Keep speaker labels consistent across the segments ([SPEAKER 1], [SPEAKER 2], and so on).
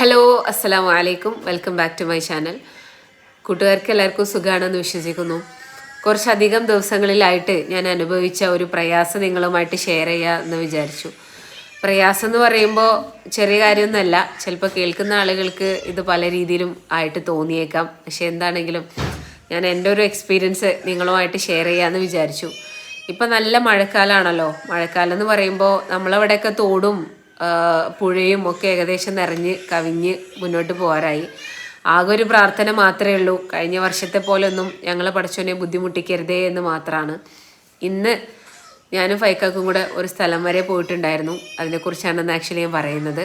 [SPEAKER 1] Hello അസ്സലാമു അലൈക്കും, welcome back to my channel. കൂട്ടുകാർക്ക് എല്ലാവർക്കും സുഖമാണെന്ന് വിശ്വസിക്കുന്നു. കുറച്ചധികം ദിവസങ്ങളിലായിട്ട് ഞാൻ അനുഭവിച്ച ഒരു പ്രയാസം നിങ്ങളുമായിട്ട് ഷെയർ ചെയ്യുക എന്ന് വിചാരിച്ചു. പ്രയാസം എന്ന് പറയുമ്പോൾ ചെറിയ കാര്യമൊന്നുമല്ല. ചിലപ്പോൾ കേൾക്കുന്ന ആളുകൾക്ക് ഇത് പല രീതിയിലും ആയിട്ട് തോന്നിയേക്കാം. പക്ഷെ എന്താണെങ്കിലും ഞാൻ എൻ്റെ ഒരു എക്സ്പീരിയൻസ് നിങ്ങളുമായിട്ട് ഷെയർ ചെയ്യാമെന്ന് വിചാരിച്ചു. ഇപ്പം നല്ല മഴക്കാലമാണല്ലോ. മഴക്കാലം എന്ന് പറയുമ്പോൾ നമ്മളവിടെയൊക്കെ തോടും പുഴയും ഒക്കെ ഏകദേശം നിറഞ്ഞ് കവിഞ്ഞ് മുന്നോട്ട് പോകാറായി. ആകെ ഒരു പ്രാർത്ഥന മാത്രമേ ഉള്ളൂ, കഴിഞ്ഞ വർഷത്തെ പോലെ ഒന്നും ഞങ്ങളെ പഠിച്ചോനെ ബുദ്ധിമുട്ടിക്കരുതേ എന്ന് മാത്രമാണ്. ഇന്ന് ഞാനും ഫൈക്കാക്കും കൂടെ ഒരു സ്ഥലം വരെ പോയിട്ടുണ്ടായിരുന്നു. അതിനെക്കുറിച്ചാണെന്ന് ആക്ച്വലി ഞാൻ പറയുന്നത്.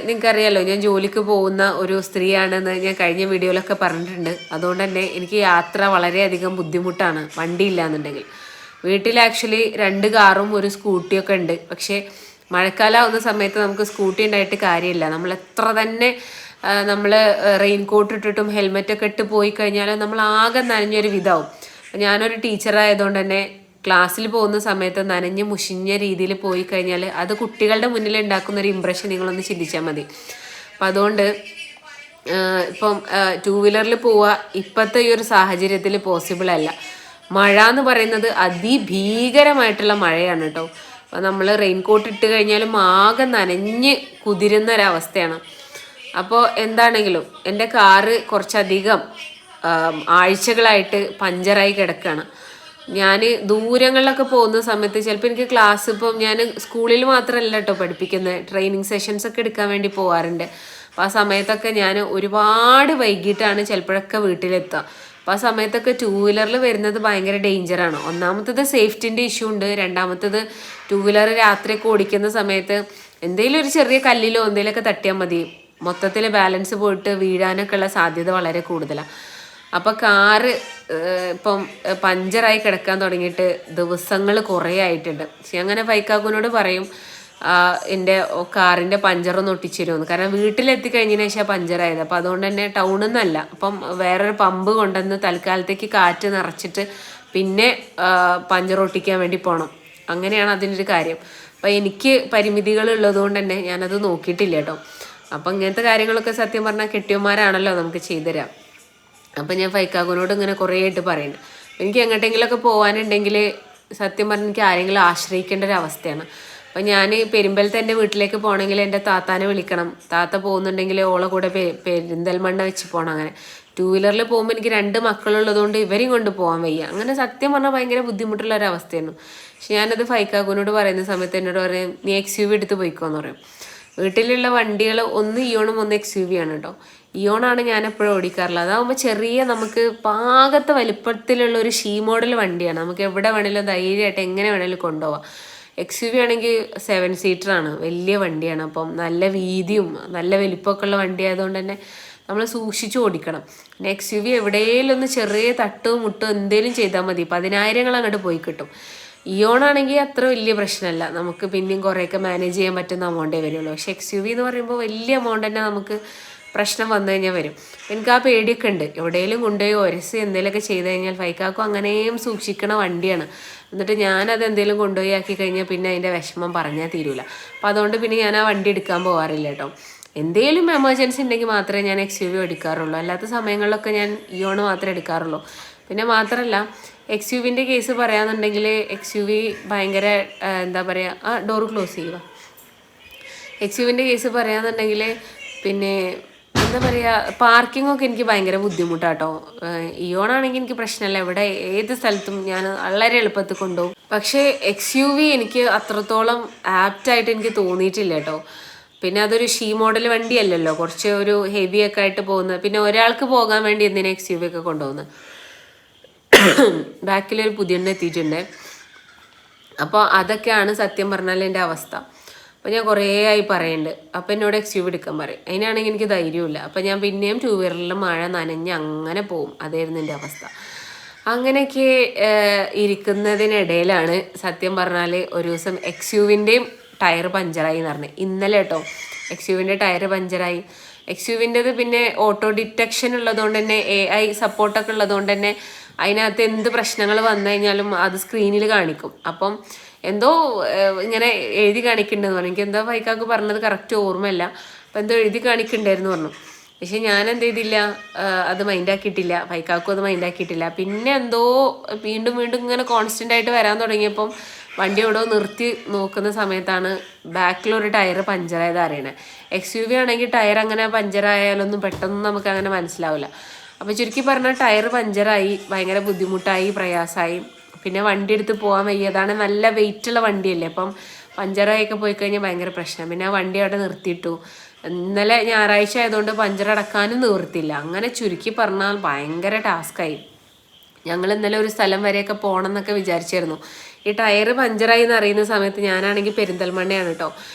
[SPEAKER 1] നിങ്ങൾക്കറിയാലോ, ഞാൻ ജോലിക്ക് പോകുന്ന ഒരു സ്ത്രീയാണെന്ന് ഞാൻ കഴിഞ്ഞ വീഡിയോയിലൊക്കെ പറഞ്ഞിട്ടുണ്ട്. അതുകൊണ്ട് തന്നെ എനിക്ക് യാത്ര വളരെയധികം ബുദ്ധിമുട്ടാണ് വണ്ടിയില്ല എന്നുണ്ടെങ്കിൽ. വീട്ടിൽ ആക്ച്വലി 2 കാറും ഒരു സ്കൂട്ടിയൊക്കെ ഉണ്ട്. പക്ഷേ മഴക്കാലമാവുന്ന സമയത്ത് നമുക്ക് സ്കൂട്ടി ഉണ്ടായിട്ട് കാര്യമില്ല. നമ്മൾ എത്ര തന്നെ നമ്മൾ റെയിൻ കോട്ട് ഇട്ടിട്ടും ഹെൽമെറ്റൊക്കെ ഇട്ട് പോയി കഴിഞ്ഞാൽ നമ്മൾ ആകെ നനഞ്ഞൊരു വിധമാവും. ഞാനൊരു ടീച്ചറായതുകൊണ്ട് തന്നെ ക്ലാസ്സിൽ പോകുന്ന സമയത്ത് നനഞ്ഞ് മുഷിഞ്ഞ രീതിയിൽ പോയി കഴിഞ്ഞാൽ അത് കുട്ടികളുടെ മുന്നിൽ ഉണ്ടാക്കുന്ന ഒരു ഇമ്പ്രഷൻ നിങ്ങളൊന്ന് ചിന്തിച്ചാൽ മതി. അപ്പം അതുകൊണ്ട് ഇപ്പം 2 വീലറിൽ പോവുക ഇപ്പോഴത്തെ ഈ ഒരു സാഹചര്യത്തിൽ പോസിബിൾ അല്ല. മഴ എന്ന് പറയുന്നത് അതിഭീകരമായിട്ടുള്ള മഴയാണ് കേട്ടോ. അപ്പോൾ നമ്മൾ റെയിൻ കോട്ട് ഇട്ട് കഴിഞ്ഞാലും ആകെ നനഞ്ഞ് കുതിരുന്ന ഒരവസ്ഥയാണ്. അപ്പോൾ എന്താണെങ്കിലും എൻ്റെ കാറ് കുറച്ചധികം ആഴ്ചകളായിട്ട് പഞ്ചറായി കിടക്കുകയാണ്. ഞാൻ ദൂരങ്ങളിലൊക്കെ പോകുന്ന സമയത്ത് ചിലപ്പോൾ എനിക്ക് ക്ലാസ്, ഇപ്പം ഞാൻ സ്കൂളിൽ മാത്രമല്ല കേട്ടോ പഠിപ്പിക്കുന്നത്, ട്രെയിനിങ് സെഷൻസ് ഒക്കെ എടുക്കാൻ വേണ്ടി പോകാറുണ്ട്. അപ്പോൾ ആ സമയത്തൊക്കെ ഞാൻ ഒരുപാട് വൈകിട്ടാണ് ചിലപ്പോഴൊക്കെ വീട്ടിലെത്തുക. അപ്പോൾ ആ സമയത്തൊക്കെ 2 വീലറിൽ വരുന്നത് ഭയങ്കര ഡേഞ്ചറാണ്. ഒന്നാമത്തത് സേഫ്റ്റിൻ്റെ ഇഷ്യൂ ഉണ്ട്. രണ്ടാമത്തത് 2 വീലർ രാത്രിയൊക്കെ ഓടിക്കുന്ന സമയത്ത് എന്തെങ്കിലും ഒരു ചെറിയ കല്ലിലോ എന്തെങ്കിലുമൊക്കെ തട്ടിയാൽ മതി, മൊത്തത്തിൽ ബാലൻസ് പോയിട്ട് വീഴാനൊക്കെ ഉള്ള സാധ്യത വളരെ കൂടുതലാണ്. അപ്പോൾ കാറ് ഇപ്പം പഞ്ചറായി കിടക്കാൻ തുടങ്ങിയിട്ട് ദിവസങ്ങൾ കുറേ ആയിട്ടുണ്ട്. പക്ഷെ അങ്ങനെ ഫൈക്കാക്കുനോട് പറയും എൻ്റെ കാറിൻ്റെ പഞ്ചറൊന്ന് ഒട്ടിച്ചു തരുമെന്ന്. കാരണം വീട്ടിലെത്തി കഴിഞ്ഞതിന് ശേഷം പഞ്ചറായത്. അപ്പോൾ അതുകൊണ്ട് തന്നെ ടൗണിൽ നിന്നല്ല, അപ്പം വേറൊരു പമ്പ് കൊണ്ടുവന്ന് തൽക്കാലത്തേക്ക് കാറ്റ് നിറച്ചിട്ട് പിന്നെ പഞ്ചർ ഒട്ടിക്കാൻ വേണ്ടി പോകണം. അങ്ങനെയാണ് അതിൻ്റെ ഒരു കാര്യം. അപ്പോൾ എനിക്ക് പരിമിതികൾ ഉള്ളതുകൊണ്ട് തന്നെ ഞാനത് നോക്കിയിട്ടില്ല കേട്ടോ. അപ്പം ഇങ്ങനത്തെ കാര്യങ്ങളൊക്കെ സത്യം പറഞ്ഞാൽ കെട്ടിയന്മാരാണല്ലോ നമുക്ക് ചെയ്തു തരാം. അപ്പം ഞാൻ ഫൈക്കാക്കുനോട് ഇങ്ങനെ കുറേ ആയിട്ട് പറയുന്നുണ്ട്. എനിക്ക് എങ്ങോട്ടെങ്കിലുമൊക്കെ പോകാനുണ്ടെങ്കിൽ സത്യം പറഞ്ഞാൽ എനിക്ക് ആരെങ്കിലും ആശ്രയിക്കേണ്ട ഒരു അവസ്ഥയാണ്. അപ്പം ഞാൻ പെരുമ്പലത്തെ എൻ്റെ വീട്ടിലേക്ക് പോകണമെങ്കിൽ എൻ്റെ താത്താനെ വിളിക്കണം. താത്ത പോകുന്നുണ്ടെങ്കിൽ ഓളെ കൂടെ പെരിന്തൽമണ്ണ വെച്ച് പോകണം. അങ്ങനെ 2 വീലറിൽ പോകുമ്പോൾ എനിക്ക് 2 മക്കളുള്ളതുകൊണ്ട് ഇവരെയും കൊണ്ട് പോകാൻ വയ്യ. അങ്ങനെ സത്യം പറഞ്ഞാൽ ഭയങ്കര ബുദ്ധിമുട്ടുള്ള ഒരു അവസ്ഥയായിരുന്നു. പക്ഷെ ഞാനത് ഫൈക്കാക്കുനോട് പറയുന്ന സമയത്ത് എന്നോട് പറയും, നീ XUV എടുത്ത് പോയിക്കോന്ന് പറയും. വീട്ടിലുള്ള വണ്ടികൾ ഒന്ന് ഇയോണും ഒന്ന് XUV ആണ് കേട്ടോ. ഇയോണാണ് ഞാൻ എപ്പോഴും ഓടിക്കാറുള്ളത്. അതാകുമ്പോൾ ചെറിയ നമുക്ക് പാകത്തെ വലിപ്പത്തിലുള്ള ഒരു ഷീ മോഡൽ വണ്ടിയാണ്. നമുക്ക് എവിടെ വേണമെങ്കിലും ധൈര്യമായിട്ട് എങ്ങനെ വേണമെങ്കിലും കൊണ്ടുപോകാം. XUV ആണെങ്കിൽ 7 സീറ്ററാണ്, വലിയ വണ്ടിയാണ്. അപ്പം നല്ല വീതിയും നല്ല വലിപ്പമൊക്കെ ഉള്ള വണ്ടി ആയതുകൊണ്ട് തന്നെ നമ്മൾ സൂക്ഷിച്ച് ഓടിക്കണം. പിന്നെ XUV എവിടെയെങ്കിലും ഒന്ന് ചെറിയ തട്ടോ മുട്ടോ എന്തെങ്കിലും ചെയ്താൽ മതി, 10,000 അങ്ങോട്ട് പോയി കിട്ടും. ഇയോണാണെങ്കിൽ അത്ര വലിയ പ്രശ്നമല്ല, നമുക്ക് പിന്നെയും കുറേയൊക്കെ മാനേജ് ചെയ്യാൻ പറ്റുന്ന എമൗണ്ടേ വരുള്ളൂ. പക്ഷെ XUV എന്ന് പറയുമ്പോൾ വലിയ എമൗണ്ട് തന്നെ നമുക്ക് പ്രശ്നം വന്നു കഴിഞ്ഞാൽ വരും. എനിക്ക് ആ പേടിയൊക്കെ ഉണ്ട്. എവിടെയെങ്കിലും കൊണ്ടുപോയി ഒരസ് എന്തെങ്കിലുമൊക്കെ ചെയ്ത് കഴിഞ്ഞാൽ ഫൈക്കാക്കും അങ്ങനെയും സൂക്ഷിക്കണ വണ്ടിയാണ്. എന്നിട്ട് ഞാനത് എന്തെങ്കിലും കൊണ്ടുപോയി ആക്കി കഴിഞ്ഞാൽ പിന്നെ അതിൻ്റെ വിഷമം പറഞ്ഞാൽ തീരൂല. അപ്പോൾ അതുകൊണ്ട് പിന്നെ ഞാൻ ആ വണ്ടി എടുക്കാൻ പോകാറില്ല കേട്ടോ. എന്തെങ്കിലും എമർജൻസി ഉണ്ടെങ്കിൽ മാത്രമേ ഞാൻ XUV എടുക്കാറുള്ളൂ. അല്ലാത്ത സമയങ്ങളിലൊക്കെ ഞാൻ ഇയോണ് മാത്രമേ എടുക്കാറുള്ളൂ. പിന്നെ മാത്രമല്ല XUVൻ്റെ കേസ് പറയാന്നുണ്ടെങ്കിൽ XUV ഭയങ്കര എന്താ പറയുക, ഡോറ് ക്ലോസ് ചെയ്യുക. XUVൻ്റെ കേസ് പറയാന്നുണ്ടെങ്കിൽ പിന്നെ എന്താ പറയുക, പാർക്കിങ്ങൊക്കെ എനിക്ക് ഭയങ്കര ബുദ്ധിമുട്ടാട്ടോ. ഇയോണാണെങ്കിൽ എനിക്ക് പ്രശ്നമല്ല, ഇവിടെ ഏത് സ്ഥലത്തും ഞാൻ വളരെ എളുപ്പത്തിൽ കൊണ്ടുപോകും. പക്ഷേ XUV എനിക്ക് അത്രത്തോളം ആപ്റ്റായിട്ട് എനിക്ക് തോന്നിയിട്ടില്ല കേട്ടോ. പിന്നെ അതൊരു ഷീ മോഡൽ വണ്ടിയല്ലല്ലോ, കുറച്ച് ഒരു ഹെവി ഒക്കെ ആയിട്ട് പോകുന്നത്. പിന്നെ ഒരാൾക്ക് പോകാൻ വേണ്ടി എന്തിനാ XUV ഒക്കെ കൊണ്ടുപോകുന്നത്. ബാക്കിലൊരു പുതിയ എത്തിയിട്ടുണ്ട്. അപ്പോൾ അതൊക്കെയാണ് സത്യം പറഞ്ഞാൽ എൻ്റെ അവസ്ഥ. അപ്പോൾ ഞാൻ കുറേ ആയി പറയുന്നുണ്ട്. അപ്പോൾ എന്നോട് XUV എടുക്കാൻ പറയും. അതിനാണെങ്കിൽ എനിക്ക് ധൈര്യമില്ല. അപ്പോൾ ഞാൻ പിന്നെയും 2 വീലറിൽ മഴ നനഞ്ഞ് അങ്ങനെ പോവും. അതായിരുന്നു എൻ്റെ അവസ്ഥ. അങ്ങനെയൊക്കെ ഇരിക്കുന്നതിനിടയിലാണ് സത്യം പറഞ്ഞാൽ ഒരു ദിവസം XUVൻ്റെയും ടയർ പഞ്ചറായി എന്ന് പറഞ്ഞു. ഇന്നലെ കേട്ടോ XUVൻ്റെ ടയർ പഞ്ചറായി. XUVൻ്റെത് പിന്നെ ഓട്ടോ ഡിറ്റക്ഷൻ ഉള്ളതുകൊണ്ട് തന്നെ AI സപ്പോർട്ടൊക്കെ ഉള്ളതുകൊണ്ട് തന്നെ അതിനകത്ത് എന്ത് പ്രശ്നങ്ങൾ വന്നു കഴിഞ്ഞാലും അത് സ്ക്രീനിൽ കാണിക്കും. അപ്പം എന്തോ ഇങ്ങനെ എഴുതി കാണിക്കുന്നുണ്ടെന്ന് പറഞ്ഞു. എനിക്ക് എന്താ ഫൈക്കാക്ക് പറഞ്ഞത് കറക്റ്റ് ഓർമ്മയില്ല. അപ്പം എന്തോ എഴുതി കാണിക്കണ്ടായിരുന്നു പറഞ്ഞു. പക്ഷെ ഞാൻ എന്ത് ചെയ്തില്ല, അത് മൈൻഡാക്കിയിട്ടില്ല, ഫൈക്കാക്കും അത് മൈൻഡാക്കിയിട്ടില്ല. പിന്നെ എന്തോ വീണ്ടും വീണ്ടും ഇങ്ങനെ കോൺസ്റ്റൻ്റ് ആയിട്ട് വരാൻ തുടങ്ങിയപ്പം വണ്ടി എവിടെയോ നിർത്തി നോക്കുന്ന സമയത്താണ് ബാക്കിലൊരു ടയർ പഞ്ചറായത് അറിയണേ. XUV ആണെങ്കിൽ ടയർ അങ്ങനെ പഞ്ചറായാലൊന്നും പെട്ടെന്ന് നമുക്ക് അങ്ങനെ മനസ്സിലാവില്ല. അപ്പോൾ ചുരുക്കി പറഞ്ഞാൽ ടയർ പഞ്ചറായി, ഭയങ്കര ബുദ്ധിമുട്ടായി, പ്രയാസമായി. പിന്നെ വണ്ടി എടുത്ത് പോകാൻ വയ്യതാണ്, നല്ല വെയിറ്റുള്ള വണ്ടിയല്ലേ, അപ്പം പഞ്ചറായൊക്കെ പോയി കഴിഞ്ഞാൽ ഭയങ്കര പ്രശ്നം. പിന്നെ ആ വണ്ടി അവിടെ നിർത്തിയിട്ടു. ഇന്നലെ ഞായറാഴ്ച ആയതുകൊണ്ട് പഞ്ചർ അടക്കാനും നിവൃത്തിയില്ല. അങ്ങനെ ചുരുക്കി പറഞ്ഞാൽ ഭയങ്കര ടാസ്ക്കായി. ഞങ്ങൾ ഇന്നലെ ഒരു സ്ഥലം വരെയൊക്കെ പോകണം എന്നൊക്കെ വിചാരിച്ചായിരുന്നു. ഈ ടയർ പഞ്ചറായി എന്ന് അറിയുന്ന സമയത്ത് ഞാനാണെങ്കിൽ പെരിന്തൽമണ്ണയാണ് കേട്ടോ.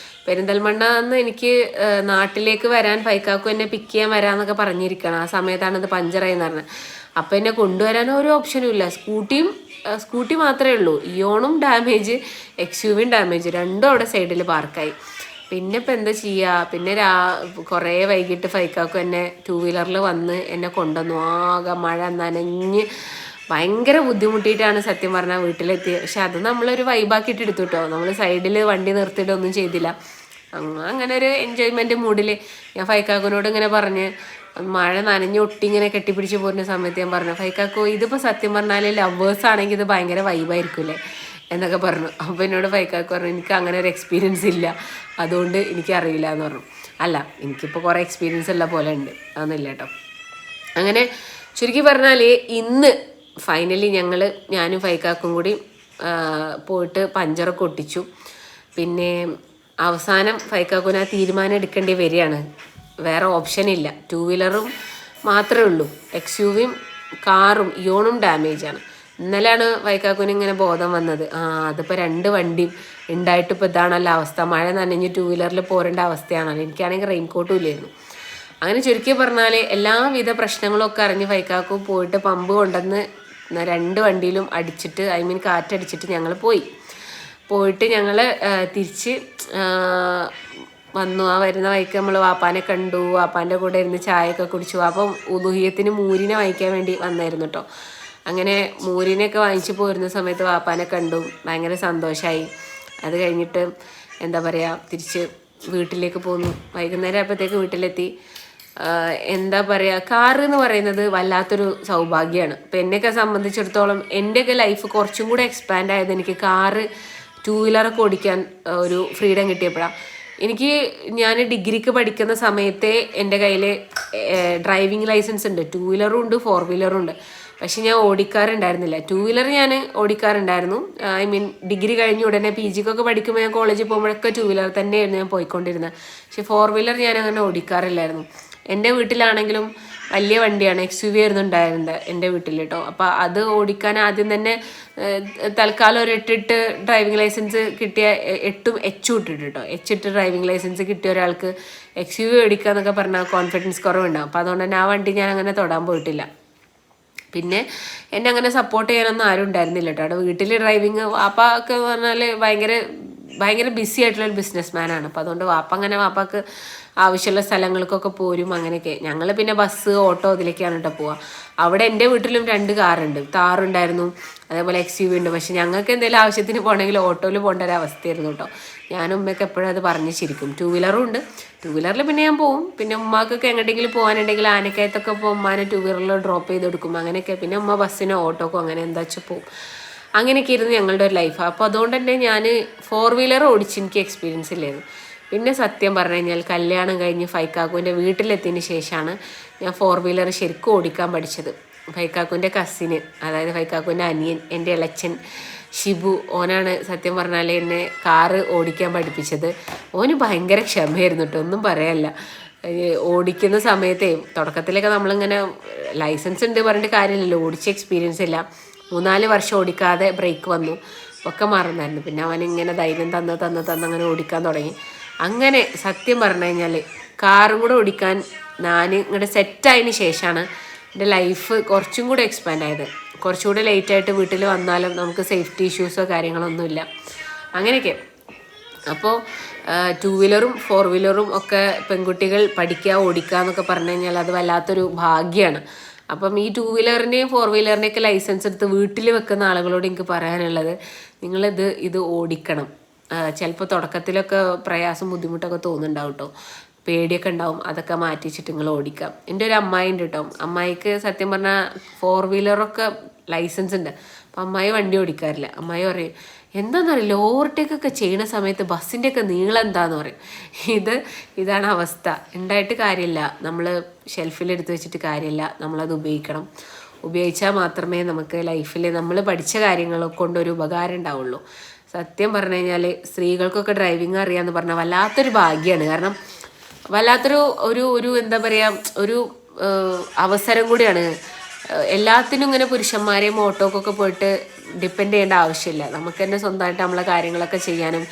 [SPEAKER 1] പെരിന്തൽമണ്ണ എന്ന് എനിക്ക് നാട്ടിലേക്ക് വരാൻ ഫൈക്കാക്കും എന്നെ പിക്ക് ചെയ്യാൻ വരാമെന്നൊക്കെ പറഞ്ഞിരിക്കണം. ആ സമയത്താണ് ഇത് പഞ്ചറായി എന്ന് പറഞ്ഞത്. അപ്പം എന്നെ കൊണ്ടുവരാൻ ഒരു ഓപ്ഷനും ഇല്ല. സ്കൂട്ടി മാത്രമേ ഉള്ളൂ. ഇയോണും ഡാമേജ്, XUVയും ഡാമേജ്, രണ്ടും അവിടെ സൈഡിൽ പാർക്കായി. പിന്നെ ഇപ്പം എന്താ ചെയ്യുക? പിന്നെ കുറേ വൈകിട്ട് ഫൈക്കാക്കും എന്നെ 2 വീലറിൽ വന്ന് എന്നെ കൊണ്ടുവന്നു. ആകെ മഴ നനഞ്ഞ് ഭയങ്കര ബുദ്ധിമുട്ടിയിട്ടാണ് സത്യം പറഞ്ഞാൽ വീട്ടിലെത്തി. പക്ഷെ അത് നമ്മളൊരു വൈബാക്കിയിട്ട് എടുത്തു കേട്ടോ. നമ്മൾ സൈഡിൽ വണ്ടി നിർത്തിയിട്ടൊന്നും ചെയ്തില്ല. അങ്ങനെ ഒരു എൻജോയ്മെൻറ്റ് മൂഡിൽ ഞാൻ ഫൈക്കാക്കുനോട് ഇങ്ങനെ പറഞ്ഞ്, മഴ നനഞ്ഞ് ഒട്ടി ഇങ്ങനെ കെട്ടിപ്പിടിച്ച് പോരുന്ന സമയത്ത് ഞാൻ പറഞ്ഞു, ഫൈക്കാക്കോ ഇതിപ്പോൾ സത്യം പറഞ്ഞാൽ ലവേഴ്സ് ആണെങ്കിൽ ഇത് ഭയങ്കര വൈബായിരിക്കുമല്ലേ എന്നൊക്കെ പറഞ്ഞു. അപ്പോൾ എന്നോട് ഫൈക്കാക്ക് പറഞ്ഞു, എനിക്ക് അങ്ങനെ ഒരു എക്സ്പീരിയൻസ് ഇല്ല, അതുകൊണ്ട് എനിക്കറിയില്ല എന്ന് പറഞ്ഞു. അല്ല, എനിക്കിപ്പോൾ കുറേ എക്സ്പീരിയൻസ് ഉള്ള പോലെ ഉണ്ട്, അതൊന്നുമില്ല കേട്ടോ. അങ്ങനെ ചുരുക്കി പറഞ്ഞാൽ ഇന്ന് ഫൈനലി ഞാനും ഫൈക്കാക്കും കൂടി പോയിട്ട് പഞ്ചറൊക്കെ ഒട്ടിച്ചു. പിന്നെ അവസാനം ഫൈക്കാക്കുന് ആ തീരുമാനം എടുക്കേണ്ടി വരികയാണ്. വേറെ ഓപ്ഷനില്ല. 2 വീലറും മാത്രമേ ഉള്ളൂ. XUVയും കാറും ഇയോണും ഡാമേജാണ്. ഇന്നലെയാണ് ഫൈക്കാക്കുന് ഇങ്ങനെ ബോധം വന്നത്. അതിപ്പോൾ 2 വണ്ടിയും ഉണ്ടായിട്ട് ഇപ്പോൾ ഇതാണല്ലോ അവസ്ഥ. മഴ നനഞ്ഞ് 2 വീലറിൽ പോരേണ്ട അവസ്ഥയാണല്ലോ. എനിക്കാണെങ്കിൽ റെയിൻകോട്ടും ഇല്ലായിരുന്നു. അങ്ങനെ ചുരുക്കി പറഞ്ഞാൽ എല്ലാവിധ പ്രശ്നങ്ങളൊക്കെ അറിഞ്ഞ് ഫൈക്കാക്കു പോയിട്ട് പമ്പ് കൊണ്ടുവന്ന് 2 വണ്ടിയിലും അടിച്ചിട്ട്, കാറ്റടിച്ചിട്ട് ഞങ്ങൾ പോയിട്ട് ഞങ്ങൾ തിരിച്ച് വന്നു. ആ വരുന്ന വഴിക്ക് നമ്മൾ വാപ്പാനെ കണ്ടു, വാപ്പാൻ്റെ കൂടെ ഇരുന്ന് ചായയൊക്കെ കുടിച്ചു. അപ്പം ഉദുഹിയത്തിന് മൂരിനെ വാങ്ങിക്കാൻ വേണ്ടി വന്നായിരുന്നു കേട്ടോ. അങ്ങനെ മൂരിനെയൊക്കെ വാങ്ങിച്ച് പോരുന്ന സമയത്ത് വാപ്പാനെ കണ്ടു, ഭയങ്കര സന്തോഷമായി. അത് കഴിഞ്ഞിട്ട് എന്താ പറയുക, തിരിച്ച് വീട്ടിലേക്ക് പോന്നു. വൈകുന്നേരം ആയപ്പോഴത്തേക്ക് വീട്ടിലെത്തി. എന്താ പറയുക, കാറ് എന്ന് പറയുന്നത് വല്ലാത്തൊരു സൗഭാഗ്യമാണ്. ഇപ്പം എന്നെയൊക്കെ സംബന്ധിച്ചിടത്തോളം എൻ്റെയൊക്കെ ലൈഫ് കുറച്ചും കൂടെ എക്സ്പാൻഡ് ആയത് എനിക്ക് കാറ് 2 വീലറൊക്കെ ഓടിക്കാൻ ഒരു ഫ്രീഡം കിട്ടിയപ്പോഴാണ്. ഞാൻ ഡിഗ്രിക്ക് പഠിക്കുന്ന സമയത്തെ എൻ്റെ കയ്യിൽ ഡ്രൈവിംഗ് ലൈസൻസ് ഉണ്ട്. 2 വീലറും ഉണ്ട്, 4 വീലറും ഉണ്ട്. പക്ഷെ ഞാൻ ഓടിക്കാറുണ്ടായിരുന്നില്ല. 2 വീലർ ഞാൻ ഓടിക്കാറുണ്ടായിരുന്നു. ഡിഗ്രി കഴിഞ്ഞ ഉടനെ PGക്കൊക്കെ പഠിക്കുമ്പോൾ ഞാൻ കോളേജിൽ പോകുമ്പോഴൊക്കെ 2 വീലർ തന്നെയായിരുന്നു ഞാൻ പോയിക്കൊണ്ടിരുന്നത്. പക്ഷെ 4 വീലർ ഞാൻ അങ്ങനെ ഓടിക്കാറില്ലായിരുന്നു. എൻ്റെ വീട്ടിലാണെങ്കിലും വലിയ വണ്ടിയാണ്, XUV ആയിരുന്നു ഉണ്ടായിരുന്നത് എൻ്റെ വീട്ടിൽ കേട്ടോ. അപ്പോൾ അത് ഓടിക്കാൻ ആദ്യം തന്നെ തൽക്കാലം ഒരു 8 ഡ്രൈവിംഗ് ലൈസൻസ് കിട്ടിയ 8 H ഇട്ടിട്ട് കേട്ടോ. H ഡ്രൈവിംഗ് ലൈസൻസ് കിട്ടിയ ഒരാൾക്ക് XUV ഓടിക്കുക എന്നൊക്കെ പറഞ്ഞാൽ കോൺഫിഡൻസ് കുറവുണ്ടാകും. അപ്പോൾ അതുകൊണ്ട് തന്നെ ആ വണ്ടി ഞാൻ അങ്ങനെ തൊടാൻ പോയിട്ടില്ല. പിന്നെ എന്നെ അങ്ങനെ സപ്പോർട്ട് ചെയ്യാനൊന്നും ആരും ഉണ്ടായിരുന്നില്ല കേട്ടോ. അവിടെ വീട്ടിൽ ഡ്രൈവിങ് വാപ്പ ഒക്കെ പറഞ്ഞാൽ ഭയങ്കര ബിസി ആയിട്ടുള്ളൊരു ബിസിനസ് മാനാണ്. അപ്പോൾ അതുകൊണ്ട് വാപ്പാക്ക് ആവശ്യമുള്ള സ്ഥലങ്ങൾക്കൊക്കെ പോരും. അങ്ങനെയൊക്കെ ഞങ്ങൾ പിന്നെ ബസ്, ഓട്ടോ ഇതിലേക്കാണ് കേട്ടോ പോവുക. അവിടെ എൻ്റെ വീട്ടിലും 2 കാറുണ്ട്. താറുണ്ടായിരുന്നു, അതേപോലെ XUV ഉണ്ട്. പക്ഷെ ഞങ്ങൾക്ക് എന്തെങ്കിലും ആവശ്യത്തിന് പോകണമെങ്കിൽ ഓട്ടോയിൽ പോകേണ്ട ഒരു അവസ്ഥയായിരുന്നു കേട്ടോ. ഞാനും ഉമ്മയൊക്കെ എപ്പോഴും അത് പറഞ്ഞ് ചിരിക്കും. 2 വീലറും ഉണ്ട്. 2 വീലറിൽ പിന്നെ ഞാൻ പോവും. പിന്നെ ഉമ്മാക്കൊക്കെ എങ്ങോട്ടെങ്കിലും പോകാനുണ്ടെങ്കിൽ ആനക്കയത്തൊക്കെ ഇപ്പോൾ ഉമ്മാനെ 2 വീലറിൽ ഡ്രോപ്പ് ചെയ്ത് കൊടുക്കും. അങ്ങനെയൊക്കെ. പിന്നെ ഉമ്മ ബസ്സിനോ ഓട്ടോക്കോ അങ്ങനെ എന്താ വെച്ചാൽ പോവും. അങ്ങനെയൊക്കെ ഇരുന്ന് ഞങ്ങളുടെ ഒരു ലൈഫ്. അപ്പോൾ അതുകൊണ്ട് തന്നെ ഞാൻ 4 വീലർ ഓടിച്ച് എനിക്ക് എക്സ്പീരിയൻസ് ഇല്ലായിരുന്നു. പിന്നെ സത്യം പറഞ്ഞു കഴിഞ്ഞാൽ കല്യാണം കഴിഞ്ഞ് ഫൈക്കാക്കുവിൻ്റെ വീട്ടിലെത്തിയതിന് ശേഷമാണ് ഞാൻ 4 വീലർ ശരിക്കും ഓടിക്കാൻ പഠിച്ചത്. ഫൈക്കാക്കുവിൻ്റെ കസിന്, അതായത് ഫൈക്കാക്കുവിൻ്റെ അനിയൻ, എൻ്റെ ഇളച്ചൻ ഷിബു, ഓനാണ് സത്യം പറഞ്ഞാൽ എന്നെ കാറ് ഓടിക്കാൻ പഠിപ്പിച്ചത്. ഓന് ഭയങ്കര ക്ഷമയായിരുന്നു കേട്ടോ, ഒന്നും പറയാനില്ല. ഓടിക്കുന്ന സമയത്തേ തുടക്കത്തിലൊക്കെ നമ്മളിങ്ങനെ ലൈസൻസ് ഉണ്ട് പറഞ്ഞിട്ട് കാര്യമില്ലല്ലോ, ഓടിച്ച എക്സ്പീരിയൻസ് ഇല്ല. 3-4 വർഷം ഓടിക്കാതെ ബ്രേക്ക് വന്നു, ഒക്കെ മാറുന്നായിരുന്നു. പിന്നെ അവനിങ്ങനെ ധൈര്യം തന്ന് അങ്ങനെ ഓടിക്കാൻ തുടങ്ങി. അങ്ങനെ സത്യം പറഞ്ഞു കഴിഞ്ഞാൽ കാറും കൂടെ ഓടിക്കാൻ ഞാൻ ഇങ്ങോട്ട് സെറ്റായതിന് ശേഷമാണ് എൻ്റെ ലൈഫ് കുറച്ചും കൂടെ എക്സ്പാൻഡ് ആയത്. കുറച്ചുകൂടെ ലേറ്റായിട്ട് വീട്ടിൽ വന്നാലും നമുക്ക് സേഫ്റ്റി ഇഷ്യൂസോ കാര്യങ്ങളൊന്നുമില്ല. അങ്ങനെയൊക്കെ. അപ്പോൾ 2 വീലറും 4 വീലറും ഒക്കെ പെൺകുട്ടികൾ ഓടിക്കുക എന്നൊക്കെ പറഞ്ഞു കഴിഞ്ഞാൽ അത് വല്ലാത്തൊരു ഭാഗ്യമാണ്. അപ്പം ഈ 2 വീലറിൻ്റെയും 4 വീലറിൻ്റെയൊക്കെ ലൈസൻസ് എടുത്ത് വീട്ടിൽ വെക്കുന്ന ആളുകളോട് എനിക്ക് പറയാനുള്ളത്, ഇത് ഓടിക്കണം. ചിലപ്പോൾ തുടക്കത്തിലൊക്കെ പ്രയാസം ബുദ്ധിമുട്ടൊക്കെ തോന്നുന്നുണ്ടാവും കേട്ടോ. പേടിയൊക്കെ ഉണ്ടാവും. അതൊക്കെ മാറ്റി വെച്ചിട്ട് നിങ്ങൾ ഓടിക്കാം. എൻ്റെ ഒരു അമ്മായി ഉണ്ട് കേട്ടോ. അമ്മായിക്ക് സത്യം പറഞ്ഞാൽ 4 വീലറൊക്കെ ലൈസൻസ് ഉണ്ട്. അപ്പം അമ്മായി വണ്ടി ഓടിക്കാറില്ല. അമ്മായി പറയും എന്താണെന്നറിയില്ല, ഓവർടേക്കൊക്കെ ചെയ്യുന്ന സമയത്ത് ബസ്സിൻ്റെയൊക്കെ നീളം എന്താന്ന് പറയും. ഇതാണ് അവസ്ഥ. ഉണ്ടായിട്ട് കാര്യമില്ല. നമ്മൾ ഷെൽഫിലെടുത്ത് വെച്ചിട്ട് കാര്യമില്ല. നമ്മളത് ഉപയോഗിച്ചാൽ മാത്രമേ നമുക്ക് ലൈഫിൽ നമ്മൾ പഠിച്ച കാര്യങ്ങൾ കൊണ്ടൊരു ഉപകാരം ഉണ്ടാവുള്ളൂ. സത്യം പറഞ്ഞു കഴിഞ്ഞാൽ സ്ത്രീകൾക്കൊക്കെ ഡ്രൈവിംഗ് അറിയാമെന്ന് പറഞ്ഞാൽ വല്ലാത്തൊരു ഭാഗ്യമാണ്. കാരണം വല്ലാത്തൊരു ഒരു എന്താ പറയുക, ഒരു അവസരം കൂടിയാണ്. എല്ലാത്തിനും ഇങ്ങനെ പുരുഷന്മാരെയും ഓട്ടോക്കൊക്കെ പോയിട്ട് ഡിപ്പെൻഡ് ചെയ്യേണ്ട ആവശ്യമില്ല. നമുക്ക് തന്നെ സ്വന്തമായിട്ട് നമ്മളെ കാര്യങ്ങളൊക്കെ ചെയ്യാനും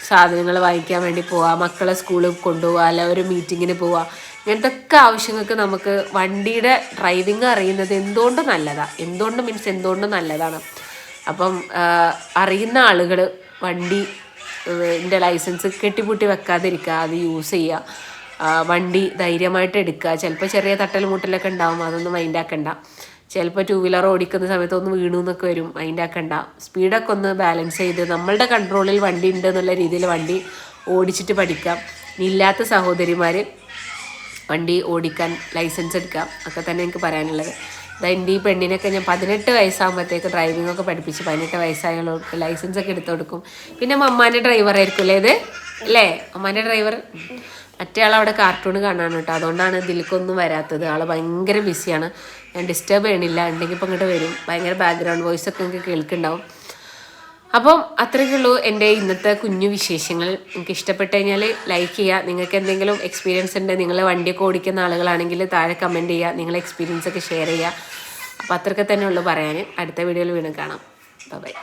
[SPEAKER 1] സാധനങ്ങൾ വാങ്ങിക്കാൻ വേണ്ടി പോവാം, മക്കളെ സ്കൂളിൽ കൊണ്ടുപോവുക, അല്ല ഒരു മീറ്റിങ്ങിന് പോവുക, ഇങ്ങനത്തെ ഒക്കെ ആവശ്യങ്ങൾക്ക് നമുക്ക് വണ്ടിയുടെ ഡ്രൈവിംഗ് അറിയുന്നത് എന്തുകൊണ്ടും നല്ലതാണ്. എന്തുകൊണ്ടും നല്ലതാണ്. അപ്പം അറിയുന്ന ആളുകൾ വണ്ടിൻ്റെ ലൈസൻസ് കെട്ടിപ്പൂട്ടി വെക്കാതിരിക്കുക, അത് യൂസ് ചെയ്യുക, വണ്ടി ധൈര്യമായിട്ട് എടുക്കുക. ചിലപ്പോൾ ചെറിയ തട്ടൽ മുട്ടലൊക്കെ ഉണ്ടാവും, അതൊന്നും മൈൻഡാക്കണ്ട. ചിലപ്പോൾ 2 വീലർ ഓടിക്കുന്ന സമയത്ത് ഒന്ന് വീണു എന്നൊക്കെ വരും, മൈൻഡാക്കണ്ട. സ്പീഡൊക്കെ ഒന്ന് ബാലൻസ് ചെയ്ത് നമ്മളുടെ കൺട്രോളിൽ വണ്ടി ഉണ്ട് എന്നുള്ള രീതിയിൽ വണ്ടി ഓടിച്ചിട്ട് പഠിക്കാം. ഇല്ലാത്ത സഹോദരിമാർ വണ്ടി ഓടിക്കാൻ ലൈസൻസ് എടുക്കാം. ഒക്കെ തന്നെ എനിക്ക് പറയാനുള്ളത്. എൻ്റെ ഈ പെണ്ണിനൊക്കെ ഞാൻ 18 വയസ്സാകുമ്പോഴത്തേക്ക് ഡ്രൈവിംഗ് ഒക്കെ പഠിപ്പിച്ച് 18 വയസ്സായവർക്ക് ലൈസൻസ് ഒക്കെ എടുത്തു കൊടുക്കും. പിന്നെ അമ്മാൻ്റെ ഡ്രൈവർ ആയിരിക്കുമല്ലേ ഇത്, അല്ലേ? അമ്മാൻ്റെ ഡ്രൈവർ. മറ്റേ ആളവിടെ കാർട്ടൂൺ കാണാണ് കേട്ടോ, അതുകൊണ്ടാണ് ഇതിലേക്കൊന്നും വരാത്തത്. ആൾ ഭയങ്കര ബിസിയാണ്. ഞാൻ ഡിസ്റ്റർബ് ചെയ്യണില്ല, ഉണ്ടെങ്കിൽ ഇപ്പം ഇങ്ങോട്ട് വരും. ഭയങ്കര ബാക്ക്ഗ്രൗണ്ട് വോയിസ് ഒക്കെ നിങ്ങൾക്ക് കേൾക്കുന്നുണ്ടാവും. അപ്പം അത്രയ്ക്കുള്ളൂ എൻ്റെ ഇന്നത്തെ കുഞ്ഞു വിശേഷങ്ങൾ. നിങ്ങൾക്ക് ഇഷ്ടപ്പെട്ട് കഴിഞ്ഞാൽ ലൈക്ക് ചെയ്യുക. നിങ്ങൾക്ക് എന്തെങ്കിലും എക്സ്പീരിയൻസ് ഉണ്ട്, നിങ്ങൾ വണ്ടിയൊക്കെ ഓടിക്കുന്ന ആളുകളാണെങ്കിൽ താഴെ കമൻറ്റ് ചെയ്യുക, നിങ്ങളെ എക്സ്പീരിയൻസ് ഒക്കെ ഷെയർ ചെയ്യുക. അപ്പോൾ അത്രയ്ക്ക് തന്നെ ഉള്ളൂ പറയാൻ. അടുത്ത വീഡിയോയിൽ വീണ്ടും കാണാം. ബൈ.